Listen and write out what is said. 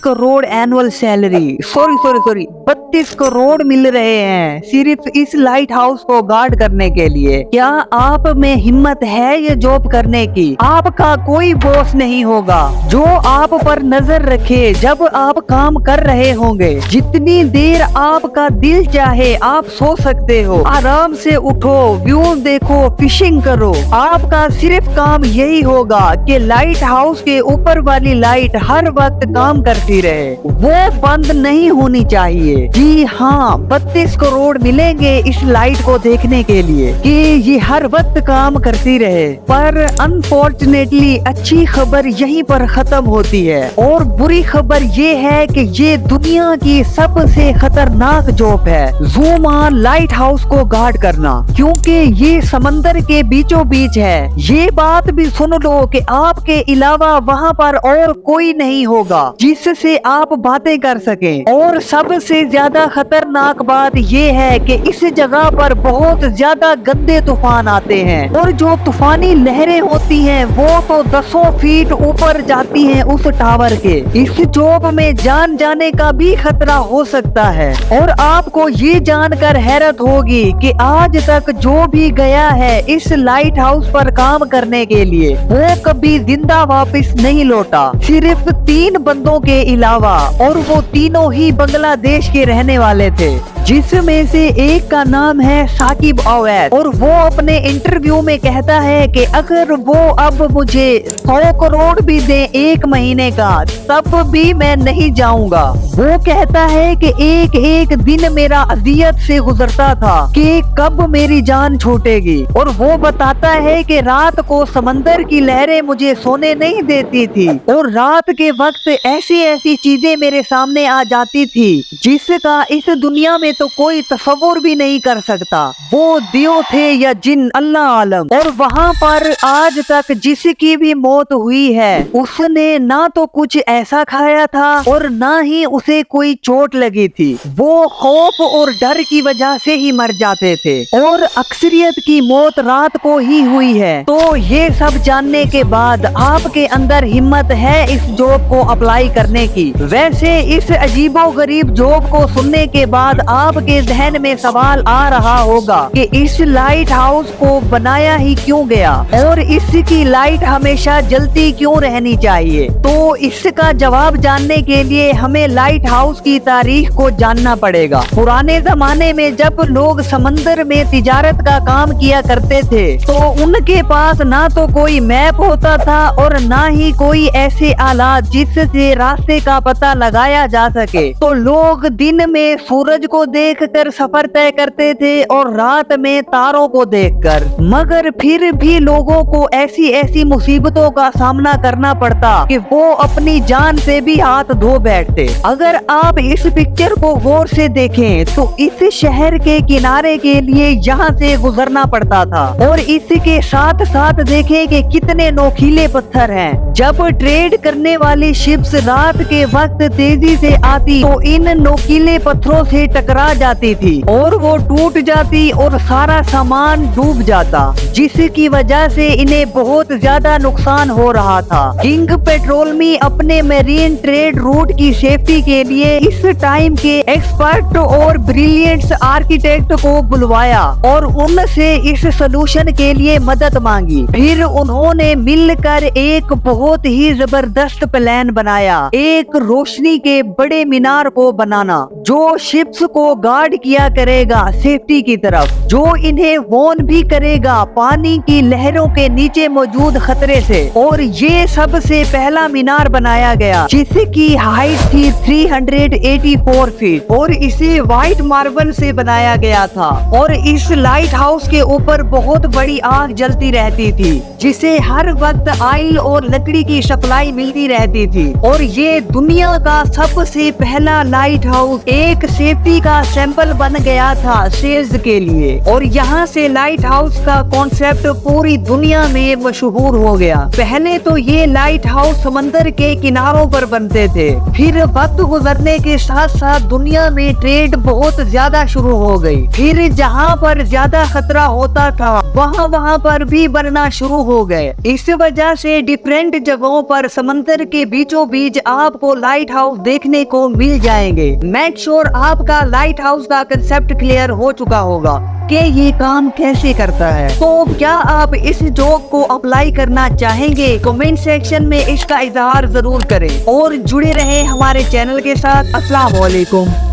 Crore annual salary, sorry 32 crore मिल रहे हैं सिर्फ इस लाइट हाउस को गार्ड करने के लिए। क्या आप में हिम्मत है ये जॉब करने की? आपका कोई बॉस नहीं होगा जो आप पर नजर रखे जब आप काम कर रहे होंगे। जितनी देर आपका दिल चाहे आप सो सकते हो, आराम से उठो, व्यू देखो, फिशिंग करो। आपका सिर्फ काम यही होगा कि लाइट हाउस के ऊपर वाली लाइट हर वक्त काम करती रहे, वो बंद नहीं होनी चाहिए। जी हाँ, 32 करोड़ मिलेंगे इस लाइट को देखने के लिए कि ये हर वक्त काम करती रहे। पर अनफॉर्चुनेटली अच्छी खबर यहीं पर खत्म होती है और बुरी खबर ये है कि ये दुनिया की सबसे खतरनाक जॉब है, ज़ूमा लाइट हाउस को गार्ड करना, क्योंकि ये समंदर के बीचों बीच है। ये बात भी सुन लो कि आपके अलावा वहाँ पर और कोई नहीं होगा जिससे आप बातें कर सकें। और सबसे ज्यादा खतरनाक बात ये है कि इस जगह पर बहुत ज्यादा गंदे तूफान आते हैं और जो तूफानी लहरें होती हैं वो तो 10 फीट ऊपर जाती हैं उस टावर के। इस जॉब में जान जाने का भी खतरा हो सकता है। और आपको ये जानकर हैरत होगी कि आज तक जो भी गया है इस लाइट हाउस पर काम करने के लिए वो कभी जिंदा वापस नहीं लौटा, सिर्फ 3 बंदों के अलावा, और वो तीनों ही बांग्लादेश के रहने वाले थे, जिसमें से एक का नाम है साकिब अवैध। और वो अपने इंटरव्यू में कहता है कि अगर वो अब मुझे 100 करोड़ भी दे 1 महीने का तब भी मैं नहीं जाऊंगा। वो कहता है कि एक दिन मेरा अजियत से गुजरता था कि कब मेरी जान छूटेगी। और वो बताता है कि रात को समंदर की लहरें मुझे सोने नहीं देती थी और रात के वक्त ऐसी चीजें मेरे सामने आ जाती थी जिसका इस दुनिया में तो कोई तस्वुर भी नहीं कर सकता। वो दियो थे या जिन, अल्लाह आलम। और वहाँ पर आज तक जिसकी भी मौत हुई है उसने ना तो कुछ ऐसा खाया था और ना ही उसे कोई चोट लगी थी, वो खौफ और डर की वजह से ही मर जाते थे और अक्सरियत की मौत रात को ही हुई है। तो ये सब जानने के बाद आपके अंदर हिम्मत है इस जॉब को अप्लाई करने की? वैसे इस अजीबो गरीब जॉब को सुनने के बाद आपके जहन में सवाल आ रहा होगा कि इस लाइट हाउस को बनाया ही क्यों गया और इसकी लाइट हमेशा जलती क्यों रहनी चाहिए। तो इसका जवाब जानने के लिए हमें लाइट हाउस की तारीख को जानना पड़ेगा। पुराने जमाने में जब लोग समंदर में तिजारत का काम किया करते थे तो उनके पास ना तो कोई मैप होता था और ना ही कोई ऐसे आलात जिससे रास्ते का पता लगाया जा सके। तो लोग दिन में सूरज को देखकर सफर तय करते थे और रात में तारों को देखकर। मगर फिर भी लोगों को ऐसी मुसीबतों का सामना करना पड़ता कि वो अपनी जान से भी हाथ धो बैठते। अगर आप इस पिक्चर को गौर से देखें तो इस शहर के किनारे के लिए यहाँ से गुजरना पड़ता था और इसके साथ साथ देखें कि कितने नोकीले पत्थर हैं। जब ट्रेड करने वाली शिप्स रात के वक्त तेजी से आती तो इन नोकीले पत्थरों से टकरा जाती थी और वो टूट जाती और सारा सामान डूब जाता, जिसकी वजह से इन्हें बहुत ज्यादा नुकसान हो रहा था। किंग पेट्रोलमी अपने मेरीन ट्रेड रूट की सेफ्टी के लिए इस टाइम के एक्सपर्ट और ब्रिलियंट आर्किटेक्ट को बुलवाया और उनसे इस सोल्यूशन के लिए मदद मांगी। फिर उन्होंने मिलकर एक बहुत ही जबरदस्त प्लान बनाया, एक रोशनी के बड़े मीनार को बनाना जो शिप्स को गार्ड किया करेगा सेफ्टी की तरफ, जो इन्हें वॉर्न भी करेगा पानी की लहरों के नीचे मौजूद खतरे से। और ये सबसे पहला मीनार बनाया गया जिसकी हाइट थी 384 फीट और इसे व्हाइट मार्बल से बनाया गया था। और इस लाइट हाउस के ऊपर बहुत बड़ी आग जलती रहती थी जिसे हर वक्त ऑयल और लकड़ी की सप्लाई मिलती रहती थी। और ये दुनिया का सबसे पहला लाइट हाउस एक सेफ्टी का کا सैंपल बन गया था सेल्स के लिए और यहाँ से लाइट हाउस का कॉन्सेप्ट पूरी दुनिया में मशहूर हो गया। पहले तो ये लाइट हाउस समंदर के किनारों पर बनते थे, फिर वक्त गुजरने के साथ साथ दुनिया में ट्रेड बहुत ज्यादा शुरू हो गई। फिर जहाँ पर ज्यादा खतरा होता था वहाँ पर भी बनना शुरू हो गए। इस वजह से डिफरेंट जगहों पर समंदर के बीचों बीच आपको लाइट हाउस देखने को मिल जाएंगे। मेक श्योर आपका लाइट हाउस का कंसेप्ट क्लियर हो चुका होगा कि ये काम कैसे करता है। तो क्या आप इस जॉब को अप्लाई करना चाहेंगे? कमेंट सेक्शन में इसका इजहार जरूर करें और जुड़े रहें हमारे चैनल के साथ। अस्सलाम वालेकुम।